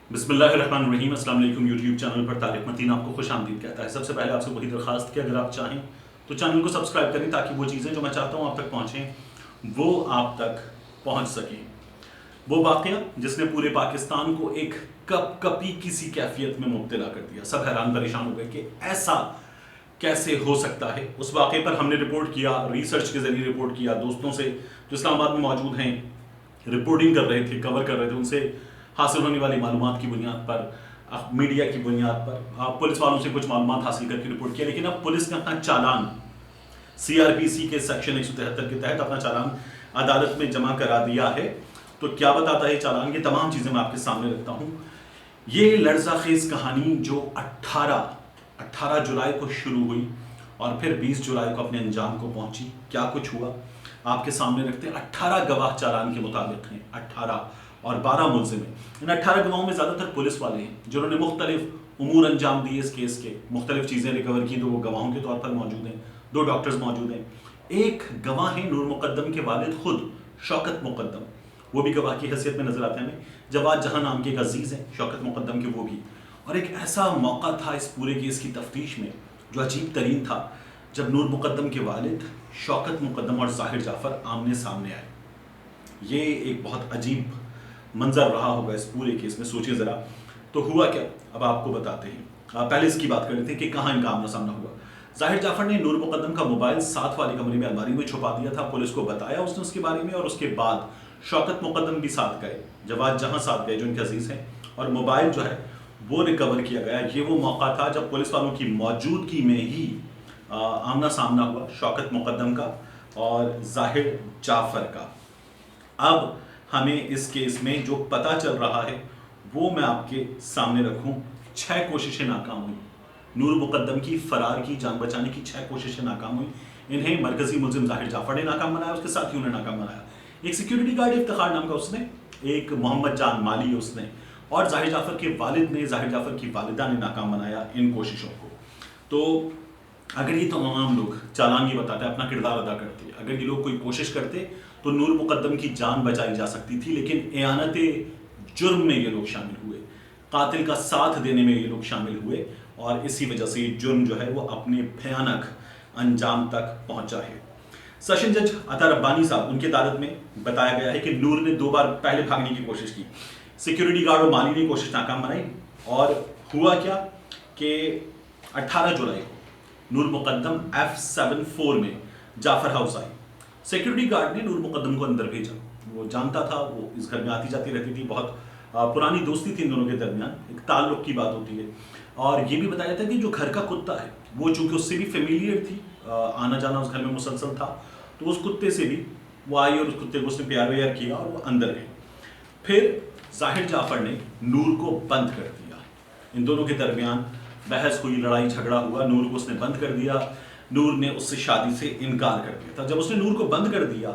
बिस्मिल्लाहिर्रहमानिर्रहीम। अस्सलाम वालेकुम। यूट्यूब चैनल पर तारिक मतीन आपको खुश आमदीद कहता है। सबसे पहले आपसे वही दरखास्त कि अगर आप चाहें तो चैनल को सब्सक्राइब करें ताकि वो चीज़ें जो मैं चाहता हूँ आप तक पहुँचें वो आप तक पहुँच सकें। वो वाक़या जिसने पूरे पाकिस्तान को एक कपकपी किसी कैफियत में मुब्तला कर दिया। सब हैरान परेशान हो गए कि ऐसा कैसे हो सकता है। उस वाक़े पर हमने रिपोर्ट किया, रिसर्च के ज़रिए रिपोर्ट किया, दोस्तों से जो इस्लामाबाद में मौजूद हैं, रिपोर्टिंग कर रहे थे, कवर कर रहे थे, उनसे हासिल होने वाली मालूमात की बुनियाद पर, मीडिया की बुनियाद पर, पुलिस वालों से कुछ मालूमात हासिल करके रिपोर्ट किया। लेकिन अब पुलिस ने अपना चालान सीआरपीसी के सेक्शन 173 के तहत अपना चालान अदालत में जमा करा दिया है। तो क्या बताता है चालान, ये तमाम चीज़ें मैं आपके सामने रखता हूँ। ये लर्ज़ाखेज़ कहानी जो 18 जुलाई को शुरू हुई और फिर 20 जुलाई को अपने अंजाम को पहुंची, क्या कुछ हुआ आपके सामने रखते हैं। 18 गवाह चालान के मुताबिक हैं, 18 और 12 मुलजिम हैं। इन 18 गवाहों में ज़्यादातर पुलिस वाले हैं जिन्होंने मुख्तलिफ उमूर अंजाम दिए इस केस के, मुख्तलिफ चीज़ें रिकवर की, तो वो गवाहों के तौर पर मौजूद हैं। 2 डॉक्टर्स मौजूद हैं। एक गवाह है नूर मुकद्दम के वालिद खुद, शौकत मुकद्दम, वो भी गवाह की हैसियत में नजर आते हैं हमें। जवाद जहां नाम के एक अजीज़ हैं शौकत मुकद्दम के, वो भी। और एक ऐसा मौका था इस पूरे केस की तफ्तीश में जो अजीब तरीन था, जब नूर मुकद्दम के वालिद शौकत मुकद्दम और ज़ाहिर जाफ़र आमने सामने आए। ये एक बहुत अजीब मंजर रहा होगा इस पूरे केस में, सोचिए ज़रा। तो हुआ क्या, अब आपको बताते हैं। पहले इसकी बात कर लेते हैं कि कहाँ इनका आमना सामना हुआ। ज़ाहिर जाफ़र ने नूर मुकद्दम का मोबाइल साथ वाले कमरे में अलमारी में छुपा दिया था, पुलिस को बताया उसने उसके बारे में, और उसके बाद शौकत मुकद्दम भी साथ गए, जवाद जहां साथ गए जो इनके अजीज़ हैं, और मोबाइल जो है वो रिकवर किया गया। ये वो मौका था जब पुलिस वालों की मौजूदगी में ही आमना सामना हुआ शौकत मुकद्दम का और ज़ाहिर जाफ़र का। अब हमें इस केस में जो पता चल रहा है वो मैं आपके सामने रखूं। 6 कोशिशें नाकाम हुई नूर मुकद्दम की फरार की, जान बचाने की 6 कोशिशें नाकाम हुई। इन्हें मरकजी मुलजिम ज़ाहिर जाफ़र ने नाकाम बनाया, उसके साथियों ने नाकाम बनाया। एक सिक्योरिटी गार्ड इफ्तिखार नाम का उसने, एक मोहम्मद जान माली उसने, और ज़ाहिर जाफ़र के वालिद ने, ज़ाहिर जाफ़र की वालिदा ने नाकाम बनाया इन कोशिशों को। तो अगर ये तमाम लोग चालान ये बताते, अपना किरदार अदा करते, अगर ये लोग कोई कोशिश करते तो नूर मुकद्दम की जान बचाई जा सकती थी। लेकिन एयानत जुर्म में ये लोग शामिल हुए, कातिल का साथ देने में ये लोग शामिल हुए, और इसी वजह से ये जुर्म जो है वो अपने भयानक अंजाम तक पहुंचा है। सेशन जज अता रब्बानी साहब, उनकी अदालत में बताया गया है कि नूर ने 2 बार पहले भागने की कोशिश की, सिक्योरिटी गार्ड और माली ने कोशिश नाकाम बनाई। और हुआ क्या कि 18 जुलाई को नूर मुकद्दम F74 में जाफर हाउस आई। सिक्योरिटी गार्ड ने नूर मुकद्दम को अंदर भेजा, वो जानता था, वो इस घर में आती जाती रहती थी, बहुत पुरानी दोस्ती थी इन दोनों के दरमियान, एक ताल्लुक की बात होती है। और ये भी बताया था कि जो घर का कुत्ता है वो चूंकि उससे भी फेमिलियर थी, आना जाना उस घर में मुसलसल था, तो उस कुत्ते से भी वो आई और उस कुत्ते को उसने प्यार व्यार किया और वो अंदर गए। फिर ज़ाहिर जाफ़र ने नूर को बंद कर दिया। इन दोनों के दरमियान बहस हुई, लड़ाई झगड़ा हुआ, नूर को उसने बंद कर दिया। नूर ने उससे शादी से इनकार कर दिया था। जब उसने नूर को बंद कर दिया,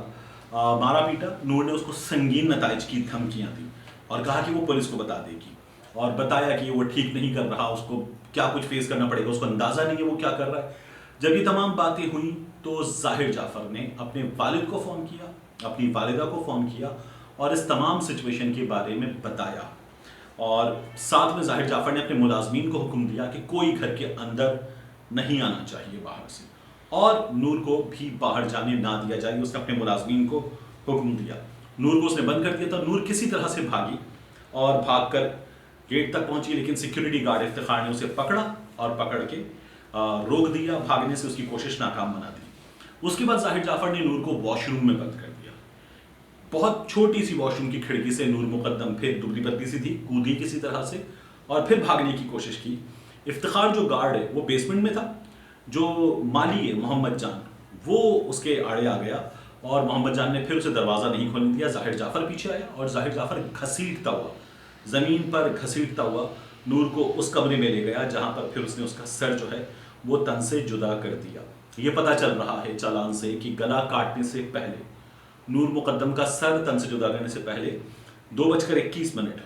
मारा पीटा, नूर ने उसको संगीन नताइज की धमकियां दी और कहा कि वो पुलिस को बता देगी, और बताया कि वो ठीक नहीं कर रहा, उसको क्या कुछ फेस करना पड़ेगा, उसको अंदाज़ा नहीं है वो क्या कर रहा है। जब ये तमाम बातें हुई तो ज़ाहिर जाफ़र ने अपने वालिद को फ़ोन किया, अपनी वालिदा को फ़ोन किया और इस तमाम सिचुएशन के बारे में बताया। और साथ में ज़ाहिर जाफ़र ने अपने मुलाजमीन को हुक्म दिया कि कोई घर के अंदर नहीं आना चाहिए बाहर से, और नूर को भी बाहर जाने ना दिया जाए। उसने अपने मुलाजमीन को हुक्म दिया। नूर को उसने बंद कर दिया था। नूर किसी तरह से भागी और भागकर गेट तक पहुंची, लेकिन सिक्योरिटी गार्ड इफ्तिखार ने उसे पकड़ा और पकड़ के रोक दिया, भागने से उसकी कोशिश नाकाम बना दी। उसके बाद ज़ाहिर जाफ़र ने नूर को वॉशरूम में बंद कर दिया। बहुत छोटी सी वॉशरूम की खिड़की से नूर मुकद्दम फिर दुबली पतली सी थी, कूदी किसी तरह से और फिर भागने की कोशिश की। इफ्तिखार जो गार्ड है वो बेसमेंट में था, जो माली है मोहम्मद जान वो उसके आड़े आ गया और मोहम्मद जान ने फिर उसे दरवाज़ा नहीं खोलने दिया। ज़ाहिर जाफ़र पीछे आया और ज़ाहिर जाफ़र घसीटता हुआ, ज़मीन पर घसीटता हुआ नूर को उस कमरे में ले गया जहाँ पर फिर उसने उसका सर जो है वो तन से जुदा कर दिया। ये पता चल रहा है चालान से कि गला काटने से पहले, नूर मुकद्दम का सर तन से जुदा करने से पहले 2:21,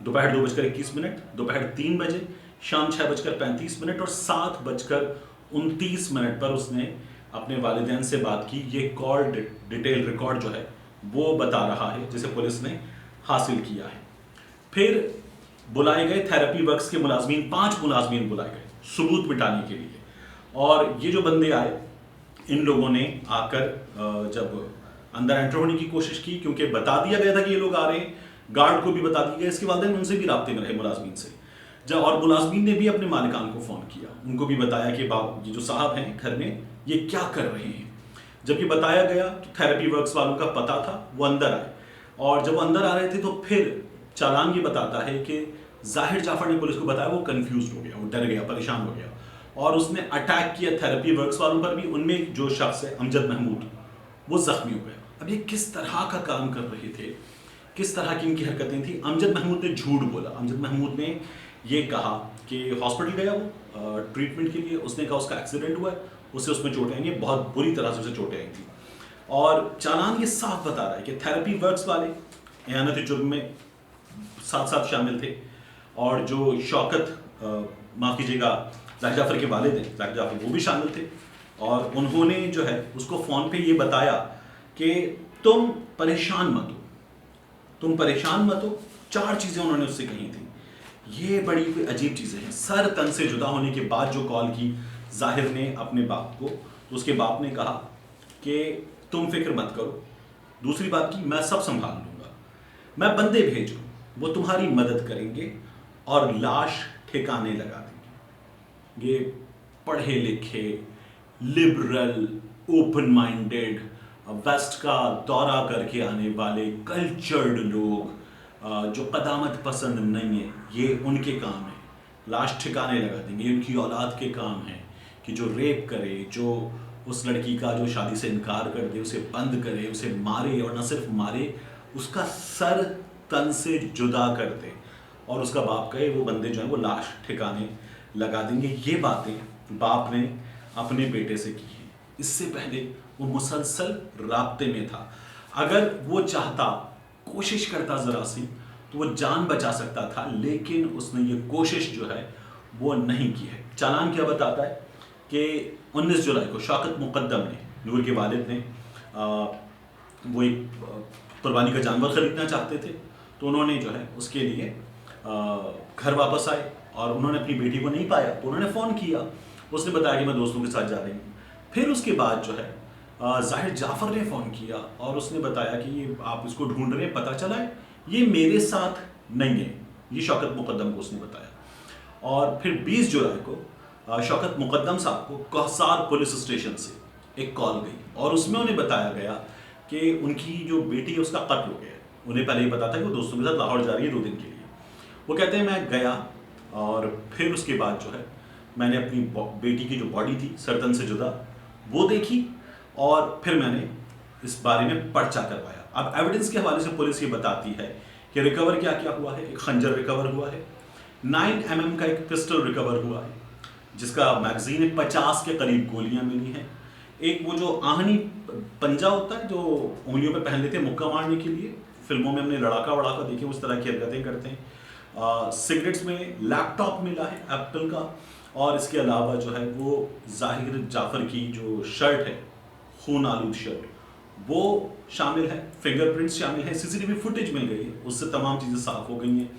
दोपहर 2:21, दोपहर 3 बजे, शाम 6:35 और 7:29 पर उसने अपने वालिदैन से बात की। ये कॉल डिटेल रिकॉर्ड जो है वो बता रहा है जिसे पुलिस ने हासिल किया है। फिर बुलाए गए थेरेपी वर्क्स के मुलाजमीन, 5 मुलाजमीन बुलाए गए सबूत मिटाने के लिए। और ये जो बंदे आए, इन लोगों ने आकर जब अंदर एंटर होने की कोशिश की, क्योंकि बता दिया गया था कि ये लोग आ रहे हैं, गार्ड को भी बता दिया गया, इसके वालिदैन उनसे भी राब्ते में रहे मुलाजमीन से। जब और मुलाजमीन ने भी अपने मालिकान को फ़ोन किया, उनको भी बताया कि ये जो साहब हैं घर में ये क्या कर रहे हैं। जब ये बताया गया तो थेरेपी वर्क्स वालों का पता था, वो अंदर आए। और जब वो अंदर आ रहे थे तो फिर चालान ये बताता है कि जाहिर जाफर ने पुलिस को बताया, वो कंफ्यूज हो गया, वो डर गया, परेशान हो गया और उसने अटैक किया थेरेपी वर्क्स वालों पर भी। उनमें जो शख्स है अमजद महमूद, वो जख्मी हो गया। अब ये किस तरह का काम कर रहे थे, किस तरह की इनकी हरकतें थी। अमजद महमूद ने झूठ बोला। अमजद महमूद ने ये कहा कि हॉस्पिटल गया वो ट्रीटमेंट के लिए, उसने कहा उसका एक्सीडेंट हुआ है, उसे उसमें चोटें आई हैं, बहुत बुरी तरह से उसे चोटें आई थी। और चालान ये साफ बता रहा है कि थेरेपी वर्क्स वाले एयानत जुर्म में साथ साथ शामिल थे। और जो शौकत माफ़ कीजिएगा जाहिर जाफर के वालिद हैं, जाहिर जाफर, वो भी शामिल थे। और उन्होंने जो है उसको फ़ोन पे ये बताया कि तुम परेशान मत हो, तुम परेशान मत हो। 4 चीज़ें उन्होंने उससे कही थी। ये बड़ी कोई अजीब चीज़ें हैं। सर तन से जुदा होने के बाद जो कॉल की जाहिर ने अपने बाप को, तो उसके बाप ने कहा कि तुम फिक्र मत करो। दूसरी बात की, मैं सब संभाल लूँगा, मैं बंदे भेजूँ, वो तुम्हारी मदद करेंगे और लाश ठिकाने लगा देंगे। ये पढ़े लिखे, लिबरल, ओपन माइंडेड, वेस्ट का दौरा करके आने वाले कल्चर्ड लोग, जो कदामत पसंद नहीं है, ये उनके काम है। लाश ठिकाने लगा देंगे। ये उनकी औलाद के काम है कि जो रेप करे, जो उस लड़की का जो शादी से इनकार कर दे, उसे बंद करे, उसे मारे, और न सिर्फ मारे, उसका सर तन से जुदा कर दे। और उसका बाप कहे वो बंदे जो हैं वो लाश ठिकाने लगा देंगे। ये बातें बाप ने अपने बेटे से की हैं। इससे पहले वो मुसलसल राब्ते में था। अगर वो चाहता, कोशिश करता ज़रा सी, तो वो जान बचा सकता था, लेकिन उसने ये कोशिश जो है वो नहीं की है। चालान क्या बताता है कि 19 जुलाई को शौकत मुकद्दम ने, नूर के वालिद ने, वो एक कुर्बानी का जानवर ख़रीदना चाहते थे, तो उन्होंने जो है उसके लिए घर वापस आए और उन्होंने अपनी बेटी को नहीं पाया, तो उन्होंने फ़ोन किया। उसने बताया कि मैं दोस्तों के साथ जा रही हूँ। फिर उसके बाद जो है जाहिर जाफर ने फ़ोन किया और उसने बताया कि ये आप इसको ढूंढ रहे हैं, पता चला है ये मेरे साथ नहीं है। ये शौकत मुकद्दम को उसने बताया। और फिर 20 जुलाई को शौकत मुकद्दम साहब को कहसार पुलिस स्टेशन से एक कॉल गई और उसमें उन्हें बताया गया कि उनकी जो बेटी है उसका कत्ल हो गया है। उन्हें पहले ही पता था कि वो दोस्तों के साथ लाहौर जा रही है 2 दिन के लिए। वो कहते हैं मैं गया और फिर उसके बाद जो है मैंने अपनी बेटी की जो बॉडी थी सरतन से जुदा, वो देखी और फिर मैंने इस बारे में पर्चा करवाया। अब एविडेंस के हवाले से पुलिस ये बताती है कि रिकवर क्या क्या हुआ है। एक खंजर रिकवर हुआ है, 9 mm का एक पिस्टल रिकवर हुआ है जिसका मैगजीन है, 50 के करीब गोलियां मिली हैं। एक वो जो आहनी पंजा होता है जो उंगलियों पे पहन लेते हैं मुक्का मारने के लिए, फिल्मों में हमने लड़ाका वड़ाका देखे, उस तरह की हरकतें करते हैं। सिगरेट्स में लैपटॉप मिला है एप्पल का, और इसके अलावा जो है वो जाहिर जाफर की जो शर्ट है, खून आलूद शर्ट, वो शामिल है। फिंगरप्रिंट्स शामिल है, सीसीटीवी फुटेज मिल गई है, उससे तमाम चीज़ें साफ़ हो गई हैं।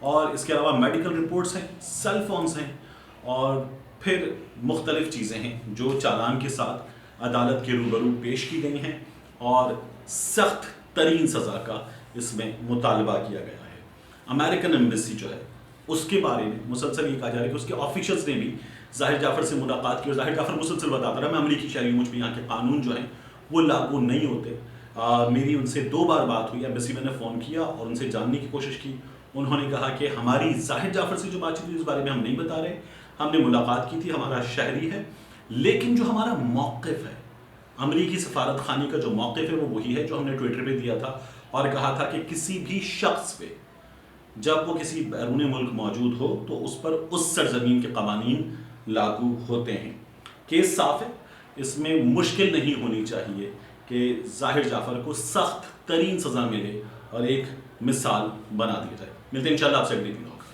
और इसके अलावा मेडिकल रिपोर्ट्स हैं, सेल फोन्स हैं और फिर मुख्तलिफ चीज़ें हैं जो चालान के साथ अदालत के रूबरू पेश की गई हैं और सख्त तरीन सज़ा का इसमें मुतालबा किया गया है। अमेरिकन एम्बेसी जो है उसके बारे में मुसलसल ये कहा जा रहा है कि उसके ऑफिशियल्स ने भी जाहिर जाफर से मुलाकात की और जाहिर जाफर मुसलसल बताता रहा मैं अमरीकी शहरी हूँ, मुझ पर यहाँ के कानून जो हैं वो लागू नहीं होते। मेरी उनसे 2 बार बात हुई, एम्बेसी मैंने फ़ोन किया और उनसे जानने की कोशिश की। उन्होंने कहा कि हमारी जाहिर जाफर से जो बातचीत हुई इस बारे में हम नहीं बता रहे, हमने मुलाकात की थी, हमारा शहरी है, लेकिन जो हमारा मौक़िफ़ है, अमरीकी सफारत खाने का जो मौक़िफ़ है वो वही है जो हमने ट्विटर पे दिया था और कहा था कि किसी भी शख्स पे जब वो किसी बैरून मुल्क मौजूद हो तो उस पर उस सरजमीन के कवानीन लागू होते हैं। केस साफ है, इसमें मुश्किल नहीं होनी चाहिए कि जाहिर जाफर को सख्त तरीन सज़ा मिले और एक मिसाल बना दी जाए। मिलते हैं इंशाल्लाह आपसे अगले दिन।